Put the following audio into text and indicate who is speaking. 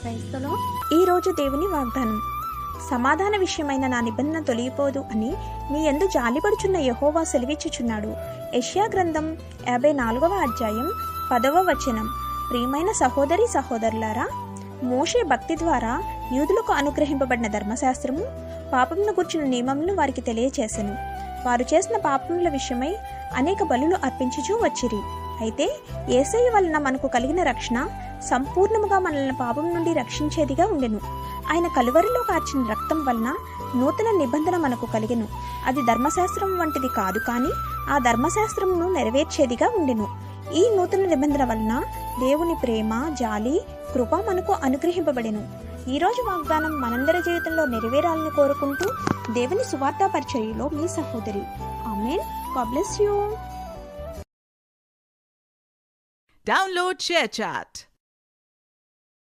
Speaker 1: క్రైస్తలో ఈరోజు దేవుని వాగ్దానం. సమాధాన విషయమైన నా నిబంధన తొలగిపోదు అని నీ యందు జాలిపడుచున్న యెహోవా సెలవిచ్చుచున్నాడు. యెషయా గ్రంథం 54వ అధ్యాయం 10వ వచనం. ప్రియమైన సహోదరి సహోదరులారా, మోషే భక్తి ద్వారా యూదులకు అనుగ్రహింపబడిన ధర్మశాస్త్రము పాపమును గూర్చిన నియమములను వారికి తెలియచేసెను. వారు చేసిన పాపముల విషయమై అనేక బలులు అర్పించుచూ వచ్చిరి. అయితే యేసయ్య వలన మనకు కలిగిన రక్షణ సంపూర్ణముగా మనల్ని పాపం నుండి రక్షించేదిగా ఉండెను. ఆయన కలువరిలో కార్చిన రక్తం వలన నూతన నిబంధన మనకు కలిగెను. అది ధర్మశాస్త్రం వంటిది కాదు, కానీ ఆ ధర్మశాస్త్రమును నెరవేర్చేదిగా ఉండెను. ఈ నూతన నిబంధన వలన దేవుని ప్రేమ, జాలి, కృప మనకు అనుగ్రహింపబడెను. ఈ రోజు వాగ్దానం మనందరి జీవితంలో నెరవేరాలని కోరుకుంటూ దేవుని సువార్త పరిచర్యలో మీ సహోదరి. ఆమేన్. God bless you.
Speaker 2: Download ShareChat.